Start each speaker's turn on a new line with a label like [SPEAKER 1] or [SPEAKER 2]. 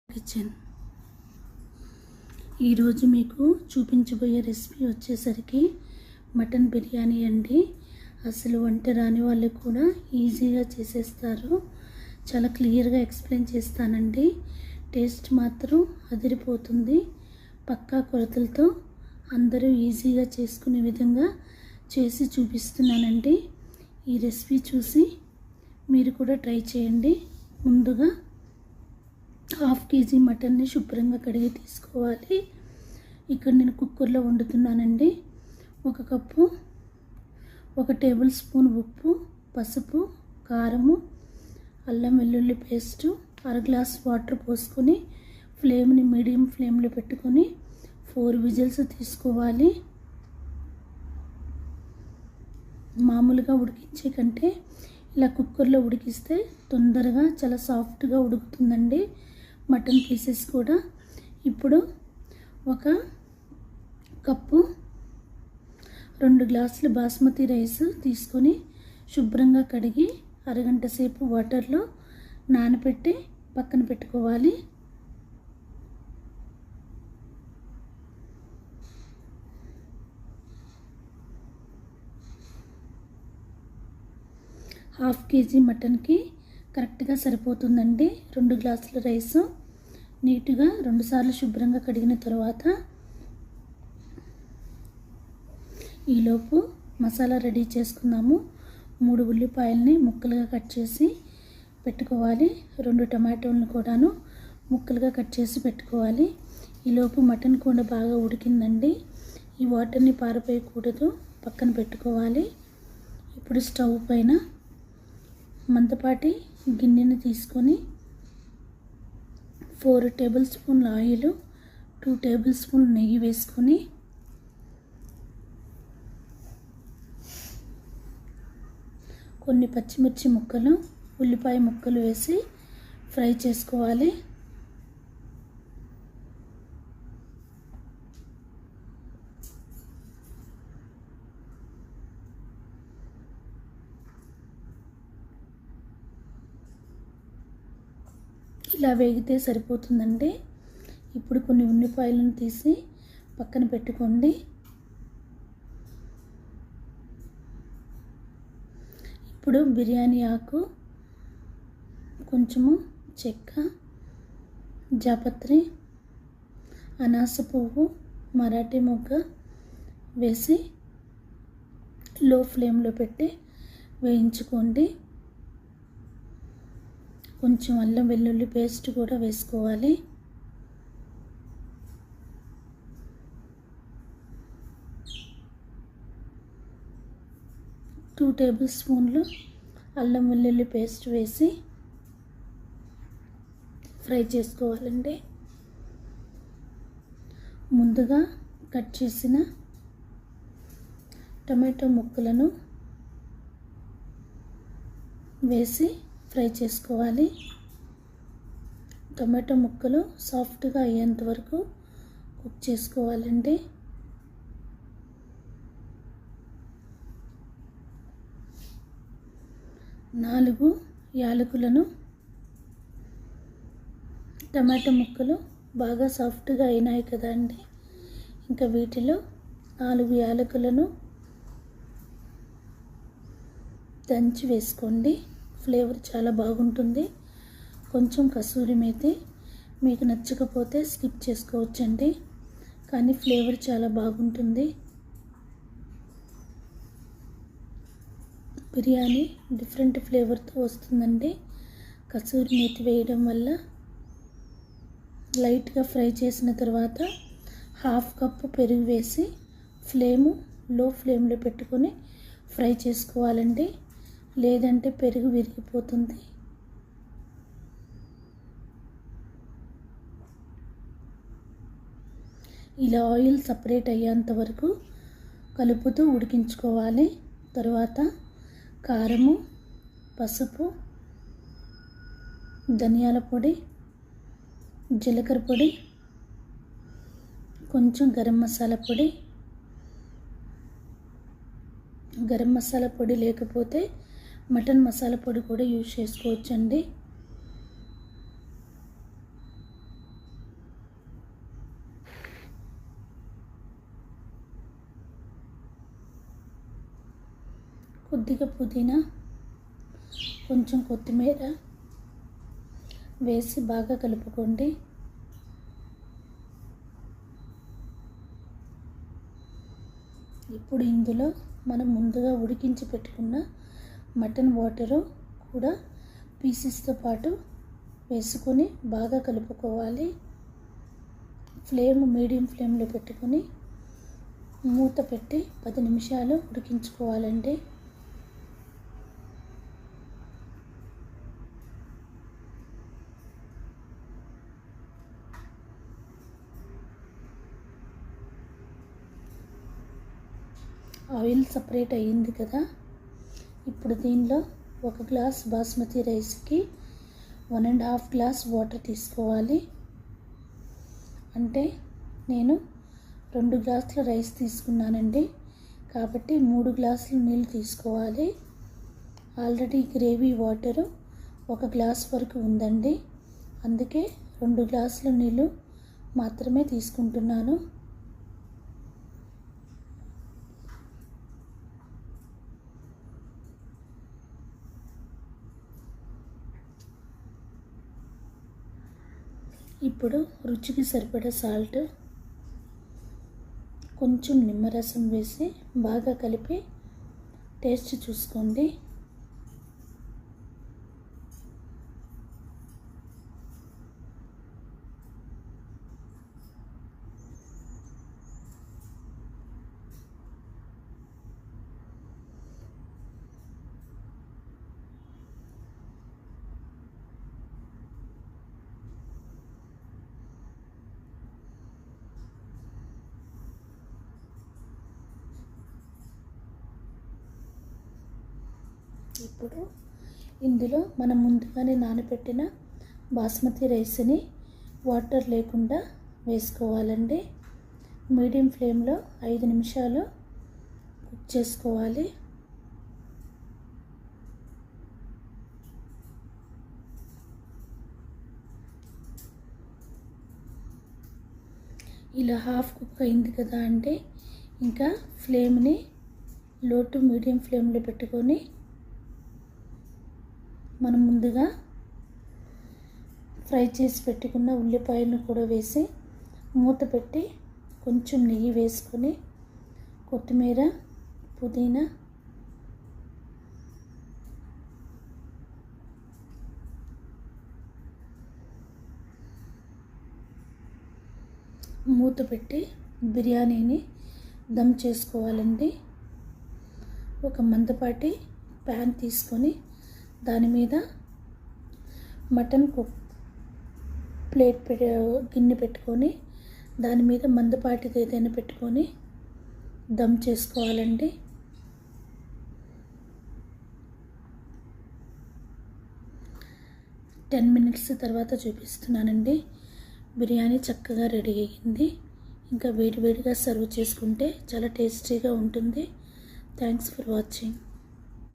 [SPEAKER 1] Kitchen ఈరోజు మీకు చూపించబోయే రెసిపీ వచ్చేసరికి మటన్ బిర్యానీ అండి. అసలు వంట రాని వాళ్ళు కూడా ఈజీగా చేసేస్తారు. చాలా క్లియర్గా ఎక్స్ప్లెయిన్ చేస్తానండి. టేస్ట్ మాత్రం అదిరిపోతుంది. పక్కా కొలతలతో అందరూ ఈజీగా చేసుకునే విధంగా చేసి చూపిస్తున్నానండి. ఈ రెసిపీ చూసి మీరు కూడా ట్రై చేయండి. ముందుగా 1/2 kg మటన్ని శుభ్రంగా కడిగి తీసుకోవాలి. ఇక్కడ నేను కుక్కర్లో వండుతున్నానండి. 1 కప్పు 1 టేబుల్ స్పూన్ ఉప్పు, పసుపు, కారము, అల్లం వెల్లుల్లి పేస్టు, 1/2 గ్లాస్ వాటర్ పోసుకొని ఫ్లేమ్ని మీడియం ఫ్లేమ్లో పెట్టుకొని 4 విజిల్స్ తీసుకోవాలి. మామూలుగా ఉడికించే కంటే ఇలా కుక్కర్లో ఉడికిస్తే తొందరగా చాలా సాఫ్ట్గా ఉడుకుతుందండి మటన్ పీసెస్ కూడా. ఇప్పుడు 1 కప్పు 2 గ్లాసులు బాస్మతి రైస్ తీసుకొని శుభ్రంగా కడిగి అరగంట సేపు వాటర్లో నానబెట్టి పక్కన పెట్టుకోవాలి. ½ కేజీ మటన్కి కరెక్ట్గా సరిపోతుందండి 2 గ్లాసుల రైసు. నీట్గా 2 సార్లు శుభ్రంగా కడిగిన తర్వాత ఈలోపు మసాలా రెడీ చేసుకుందాము. 3 ఉల్లిపాయలని ముక్కలుగా కట్ చేసి పెట్టుకోవాలి. 2 టమాటోలను కూడాను ముక్కలుగా కట్ చేసి పెట్టుకోవాలి. ఈలోపు మటన్ కూడా బాగా ఉడికిందండి. ఈ వాటర్ని పారపోయకూడదు, పక్కన పెట్టుకోవాలి. ఇప్పుడు స్టవ్ పైన మందపాటి గిన్నెని తీసుకొని 4 టేబుల్ స్పూన్ల ఆయిల్, 2 టేబుల్ స్పూన్ల నెయ్యి వేసుకొని కొన్ని పచ్చిమిర్చి ముక్కలు, ఉల్లిపాయ ముక్కలు వేసి ఫ్రై చేసుకోవాలి. ఇలా వేగితే సరిపోతుందండి. ఇప్పుడు కొన్ని ఉల్లిపాయలను తీసి పక్కన పెట్టుకోండి. ఇప్పుడు బిర్యానీ ఆకు, కొంచెము చెక్క, జాపత్రి, అనాస పువ్వు, మరాఠీ మొగ్గ వేసి లో ఫ్లేమ్లో పెట్టి వేయించుకోండి. కొంచెం అల్లం వెల్లుల్లి పేస్ట్ కూడా వేసుకోవాలి. టూ టేబుల్ స్పూన్లు అల్లం వెల్లుల్లి పేస్ట్ వేసి ఫ్రై చేసుకోవాలండి. ముందుగా కట్ చేసిన టమాటో ముక్కలను వేసి ఫ్రై చేసుకోవాలి. టమాటో ముక్కలు సాఫ్ట్గా అయ్యేంత వరకు కుక్ చేసుకోవాలండి. నాలుగు యాలకులను, టమాటో ముక్కలు బాగా సాఫ్ట్గా అయినాయి కదండి, ఇంకా వీటిలో 4 యాలకులను దంచి వేసుకోండి. ఫ్లేవర్ చాలా బాగుంటుంది. కొంచెం కసూరి మేతి మీకు నచ్చకపోతే స్కిప్ చేసుకోవచ్చండి, కానీ ఫ్లేవర్ చాలా బాగుంటుంది. బిర్యానీ డిఫరెంట్ ఫ్లేవర్తో వస్తుందండి కసూరి మేతి వేయడం వల్ల. లైట్గా ఫ్రై చేసిన తర్వాత 1/2 కప్పు పెరుగు వేసి లో ఫ్లేమ్లో పెట్టుకొని ఫ్రై చేసుకోవాలండి, లేదంటే పెరుగు విరిగిపోతుంది. ఇలా ఆయిల్ సపరేట్ అయ్యేంత వరకు కలుపుతూ ఉడికించుకోవాలి. తర్వాత కారము, పసుపు, ధనియాల పొడి, జీలకర్ర పొడి, కొంచెం గరం మసాలా పొడి లేకపోతే మటన్ మసాలా పొడి కూడా యూజ్ చేసుకోవచ్చండి. కొద్దిగా పుదీనా, కొంచెం కొత్తిమీర వేసి బాగా కలుపుకోండి. ఇప్పుడు ఇందులో మనం ముందుగా ఉడికించి పెట్టుకున్న మటన్ వాటరు కూడా పీసెస్తో పాటు వేసుకొని బాగా కలుపుకోవాలి. మీడియం ఫ్లేమ్లో పెట్టుకొని మూత పెట్టి 10 నిమిషాలు ఉడికించుకోవాలండి. ఆయిల్ సపరేట్ అయ్యింది కదా. ఇప్పుడు దీనిలో 1 గ్లాస్ బాస్మతి రైస్కి 1.5 గ్లాస్ వాటర్ తీసుకోవాలి. అంటే నేను 2 గ్లాసుల రైస్ తీసుకున్నానండి, కాబట్టి 3 గ్లాసులు నీళ్ళు తీసుకోవాలి. ఆల్రెడీ గ్రేవీ వాటరు 1 గ్లాస్ వరకు ఉందండి, అందుకే 2 గ్లాసుల నీళ్ళు మాత్రమే తీసుకుంటున్నాను. ఇప్పుడు రుచికి సరిపడా సాల్ట్, కొంచెం నిమ్మరసం వేసి బాగా కలిపి టేస్ట్ చూసుకోండి. ఇప్పుడు ఇందులో మనం ముందుగానే నానబెట్టిన బాస్మతి రైస్ని వాటర్ లేకుండా వేసుకోవాలండి. మీడియం ఫ్లేమ్లో 5 నిమిషాలు కుక్ చేసుకోవాలి. ఇలా హాఫ్ కుక్ అయింది కదా అంటే ఇంకా ఫ్లేమ్ని లో టు మీడియం ఫ్లేమ్లో పెట్టుకొని మనం ముందుగా ఫ్రై చేసి పెట్టుకున్న ఉల్లిపాయలను కూడా వేసి మూత పెట్టి కొంచెం నెయ్యి వేసుకొని కొత్తిమీర, పుదీనా, మూత పెట్టి బిర్యానీని దమ్ చేసుకోవాలండి. ఒక మందపాటి ప్యాన్ తీసుకొని దాని మీద మటన్ గిన్నె పెట్టుకొని దాని మీద మందపాటిది ఏదైనా పెట్టుకొని దమ్ చేసుకోవాలండి. టెన్ మినిట్స్ తర్వాత చూపిస్తున్నానండి. బిర్యానీ చక్కగా రెడీ అయ్యింది. ఇంకా వేడివేడిగా సర్వ్ చేసుకుంటే చాలా టేస్టీగా ఉంటుంది. Thanks for watching.